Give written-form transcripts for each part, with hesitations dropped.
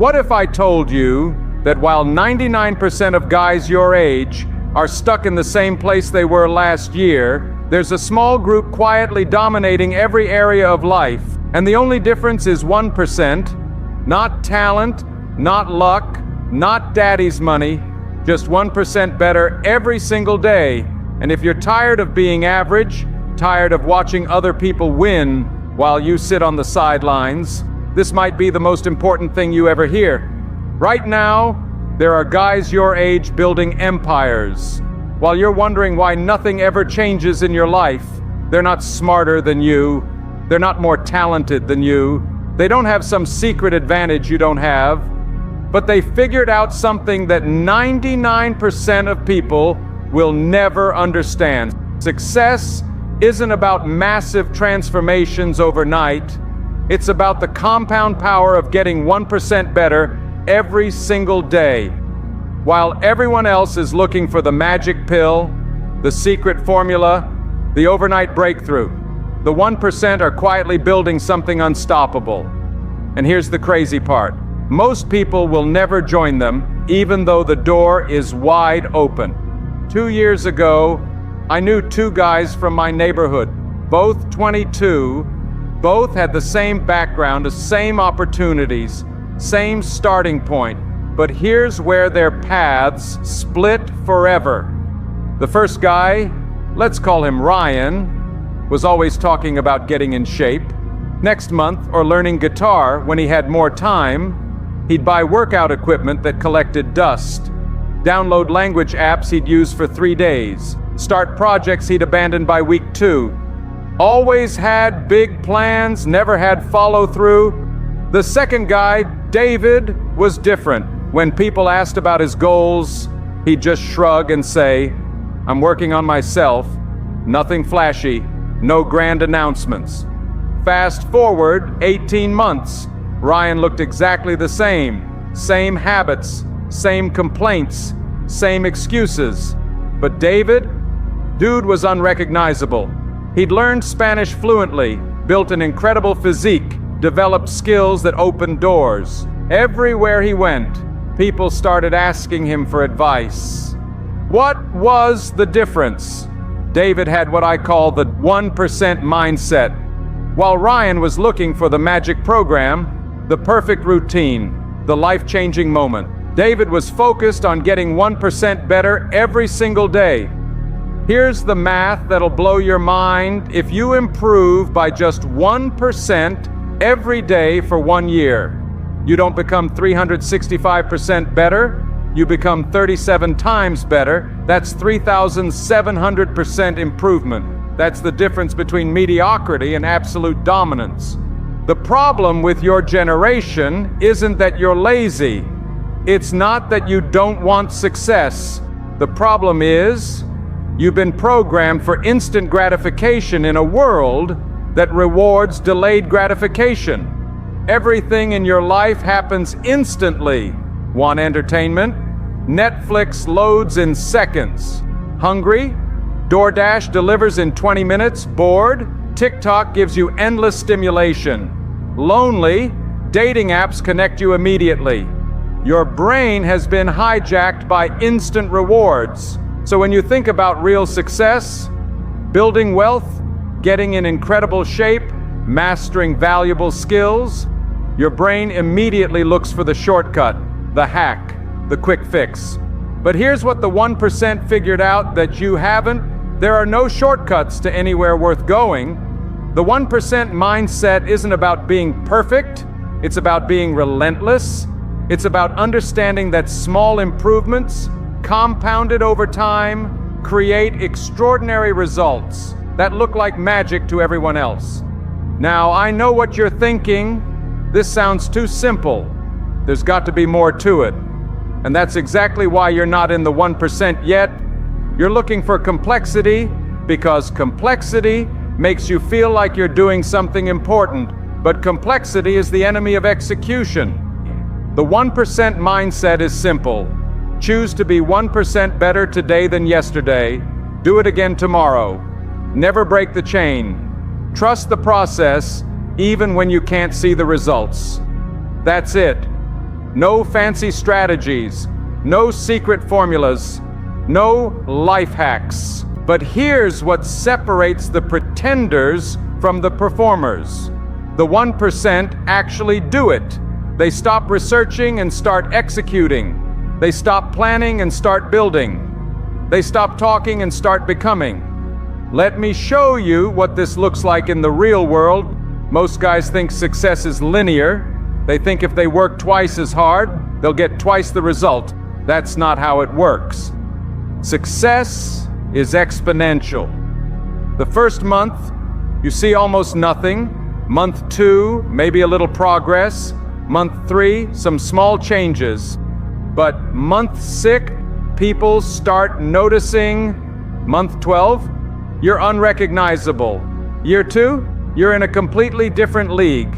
What if I told you that while 99% of guys your age are stuck in the same place they were last year, there's a small group quietly dominating every area of life, and the only difference is 1%, not talent, not luck, not daddy's money, just 1% better every single day. And if you're tired of being average, tired of watching other people win while you sit on the sidelines, this might be the most important thing you ever hear. Right now, there are guys your age building empires. While you're wondering why nothing ever changes in your life, they're not smarter than you. They're not more talented than you. They don't have some secret advantage you don't have. But they figured out something that 99% of people will never understand. Success isn't about massive transformations overnight. It's about the compound power of getting 1% better every single day. While everyone else is looking for the magic pill, the secret formula, the overnight breakthrough, the 1% are quietly building something unstoppable. And here's the crazy part. Most people will never join them, even though the door is wide open. 2 years ago, I knew two guys from my neighborhood, both 22, both had the same background, the same opportunities, same starting point. But here's where their paths split forever. The first guy, let's call him Ryan, was always talking about getting in shape. Next month, or learning guitar when he had more time, he'd buy workout equipment that collected dust, download language apps he'd use for 3 days, start projects he'd abandon by week 2. Always had big plans, never had follow-through. The second guy, David, was different. When people asked about his goals, he'd just shrug and say, "I'm working on myself, nothing flashy, no grand announcements." Fast forward 18 months, Ryan looked exactly the same habits, same complaints, same excuses. But Dude was unrecognizable. He'd learned Spanish fluently, built an incredible physique, developed skills that opened doors. Everywhere he went, people started asking him for advice. What was the difference? David had what I call the 1% mindset, while Ryan was looking for the magic program, the perfect routine, the life-changing moment. David was focused on getting 1% better every single day. Here's the math that'll blow your mind. If you improve by just 1% every day for 1 year, you don't become 365% better, you become 37 times better. That's 3,700% improvement. That's the difference between mediocrity and absolute dominance. The problem with your generation isn't that you're lazy. It's not that you don't want success. The problem is, you've been programmed for instant gratification in a world that rewards delayed gratification. Everything in your life happens instantly. Want entertainment? Netflix loads in seconds. Hungry? DoorDash delivers in 20 minutes. Bored? TikTok gives you endless stimulation. Lonely? Dating apps connect you immediately. Your brain has been hijacked by instant rewards. So when you think about real success, building wealth, getting in incredible shape, mastering valuable skills, your brain immediately looks for the shortcut, the hack, the quick fix. But here's what the 1% figured out that you haven't. There are no shortcuts to anywhere worth going. The 1% mindset isn't about being perfect. It's about being relentless. It's about understanding that small improvements, compounded over time, create extraordinary results that look like magic to everyone else. Now, I know what you're thinking. This sounds too simple. There's got to be more to it. And that's exactly why you're not in the 1% yet. You're looking for complexity because complexity makes you feel like you're doing something important. But complexity is the enemy of execution. The 1% mindset is simple. Choose to be 1% better today than yesterday. Do it again tomorrow. Never break the chain. Trust the process, even when you can't see the results. That's it. No fancy strategies, no secret formulas, no life hacks. But here's what separates the pretenders from the performers. The 1% actually do it. They stop researching and start executing. They stop planning and start building. They stop talking and start becoming. Let me show you what this looks like in the real world. Most guys think success is linear. They think if they work twice as hard, they'll get twice the result. That's not how it works. Success is exponential. The first month, you see almost nothing. Month 2, maybe a little progress. Month 3, some small changes. But month 6, people start noticing. Month 12, you're unrecognizable. Year 2, you're in a completely different league.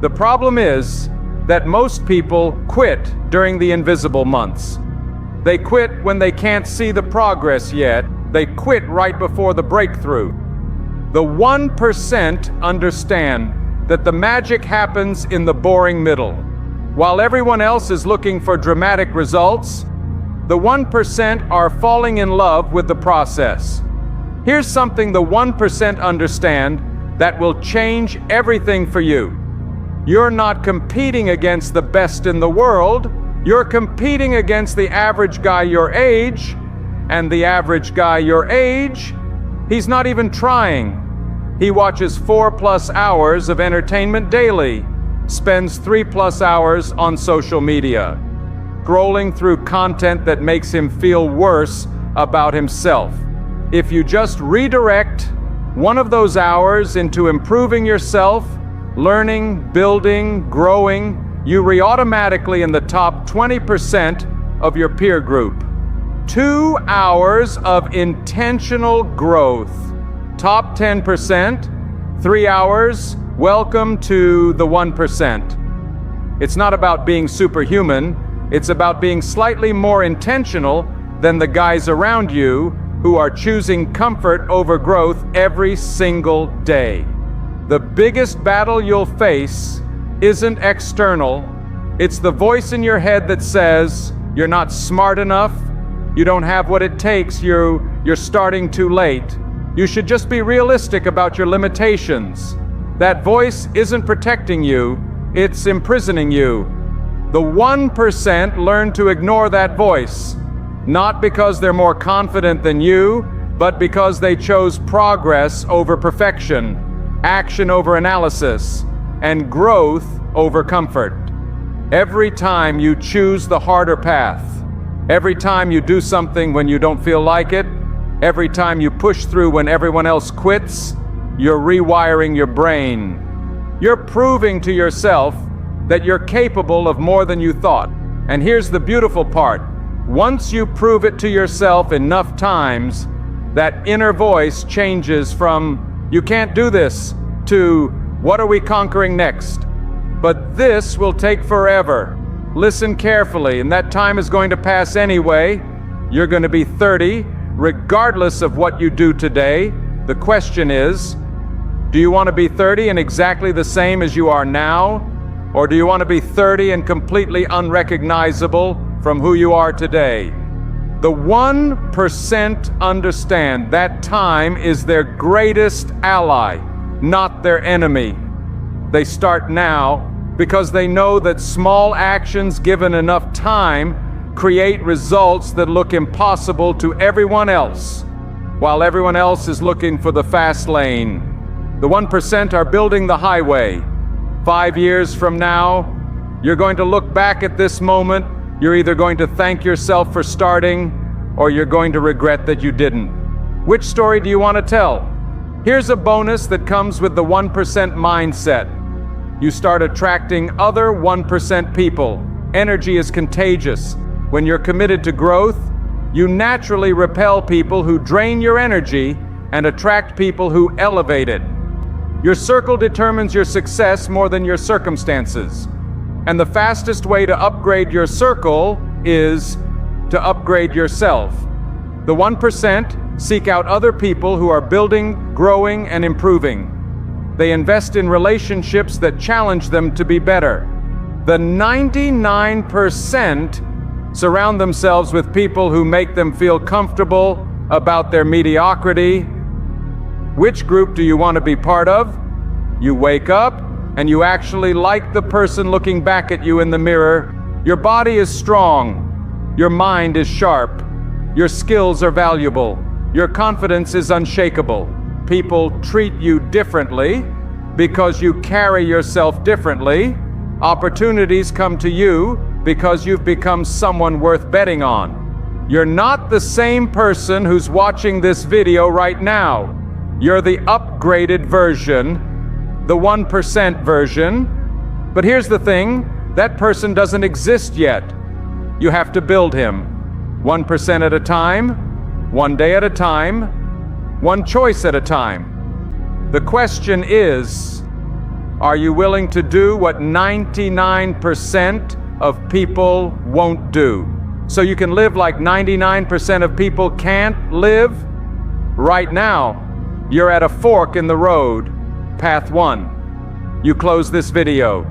The problem is that most people quit during the invisible months. They quit when they can't see the progress yet. They quit right before the breakthrough. The 1% understand that the magic happens in the boring middle. While everyone else is looking for dramatic results, the 1% are falling in love with the process. Here's something the 1% understand that will change everything for you. You're not competing against the best in the world. You're competing against the average guy your age, and the average guy your age, he's not even trying. He watches 4+ hours of entertainment daily, spends 3+ hours on social media, scrolling through content that makes him feel worse about himself. If you just redirect one of those hours into improving yourself, learning, building, growing, you're automatically in the top 20% of your peer group. 2 hours of intentional growth. Top 10%, 3 hours, welcome to the 1%. It's not about being superhuman, it's about being slightly more intentional than the guys around you who are choosing comfort over growth every single day. The biggest battle you'll face isn't external. It's the voice in your head that says, you're not smart enough, you don't have what it takes, you're starting too late. You should just be realistic about your limitations. That voice isn't protecting you, it's imprisoning you. The 1% learn to ignore that voice, not because they're more confident than you, but because they chose progress over perfection, action over analysis, and growth over comfort. Every time you choose the harder path, every time you do something when you don't feel like it, every time you push through when everyone else quits, you're rewiring your brain. You're proving to yourself that you're capable of more than you thought. And here's the beautiful part. Once you prove it to yourself enough times, that inner voice changes from, you can't do this, to, what are we conquering next? But this will take forever. Listen carefully, and that time is going to pass anyway. You're going to be 30, regardless of what you do today. The question is, do you want to be 30 and exactly the same as you are now? Or do you want to be 30 and completely unrecognizable from who you are today? The 1% understand that time is their greatest ally, not their enemy. They start now because they know that small actions given enough time create results that look impossible to everyone else, while everyone else is looking for the fast lane. The 1% are building the highway. 5 years from now, you're going to look back at this moment. You're either going to thank yourself for starting, or you're going to regret that you didn't. Which story do you want to tell? Here's a bonus that comes with the 1% mindset. You start attracting other 1% people. Energy is contagious. When you're committed to growth, you naturally repel people who drain your energy and attract people who elevate it. Your circle determines your success more than your circumstances. And the fastest way to upgrade your circle is to upgrade yourself. The 1% seek out other people who are building, growing, and improving. They invest in relationships that challenge them to be better. The 99% surround themselves with people who make them feel comfortable about their mediocrity. Which group do you want to be part of? You wake up and you actually like the person looking back at you in the mirror. Your body is strong. Your mind is sharp. Your skills are valuable. Your confidence is unshakable. People treat you differently because you carry yourself differently. Opportunities come to you because you've become someone worth betting on. You're not the same person who's watching this video right now. You're the upgraded version, the 1% version. But here's the thing, that person doesn't exist yet. You have to build him. 1% at a time, one day at a time, one choice at a time. The question is, are you willing to do what 99% of people won't do? So you can live like 99% of people can't live? Right now, you're at a fork in the road. Path 1. You close this video.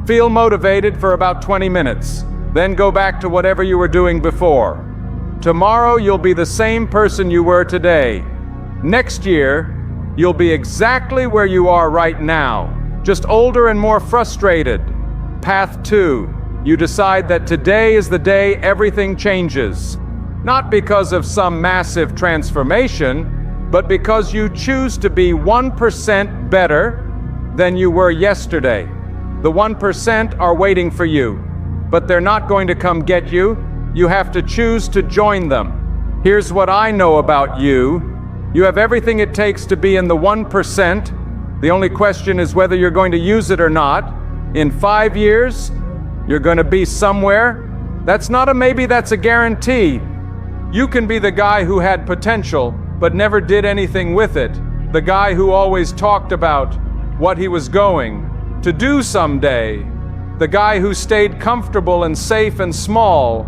Feel motivated for about 20 minutes. Then go back to whatever you were doing before. Tomorrow you'll be the same person you were today. Next year, you'll be exactly where you are right now, just older and more frustrated. Path 2. You decide that today is the day everything changes. Not because of some massive transformation, but because you choose to be 1% better than you were yesterday. The 1% are waiting for you, but they're not going to come get you. You have to choose to join them. Here's what I know about you. You have everything it takes to be in the 1%. The only question is whether you're going to use it or not. In 5 years, you're going to be somewhere. That's not a maybe, that's a guarantee. You can be the guy who had potential, but never did anything with it. The guy who always talked about what he was going to do someday. The guy who stayed comfortable and safe and small.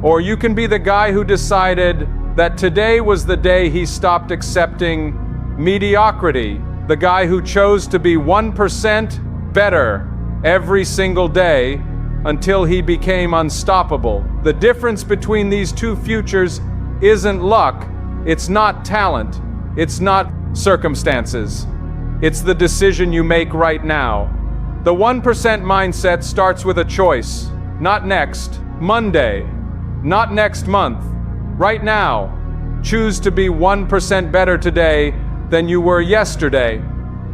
Or you can be the guy who decided that today was the day he stopped accepting mediocrity. The guy who chose to be 1% better every single day until he became unstoppable. The difference between these two futures isn't luck, it's not talent, it's not circumstances. It's the decision you make right now. The 1% mindset starts with a choice. Not next, Monday. Not next month. Right now. Choose to be 1% better today than you were yesterday.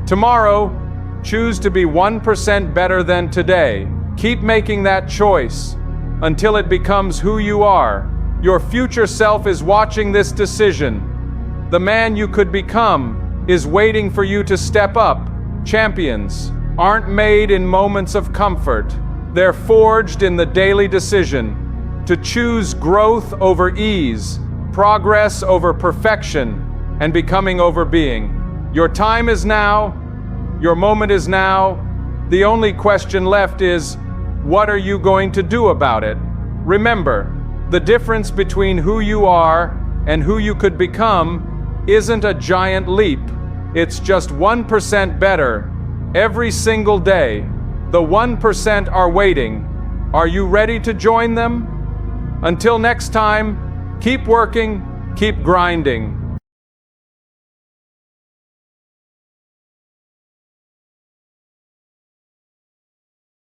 Tomorrow, choose to be 1% better than today. Keep making that choice until it becomes who you are. Your future self is watching this decision. The man you could become is waiting for you to step up. Champions aren't made in moments of comfort. They're forged in the daily decision to choose growth over ease, progress over perfection, and becoming over being. Your time is now. Your moment is now. The only question left is, what are you going to do about it? Remember, the difference between who you are and who you could become isn't a giant leap. It's just 1% better every single day. The 1% are waiting. Are you ready to join them? Until next time, keep working, keep grinding.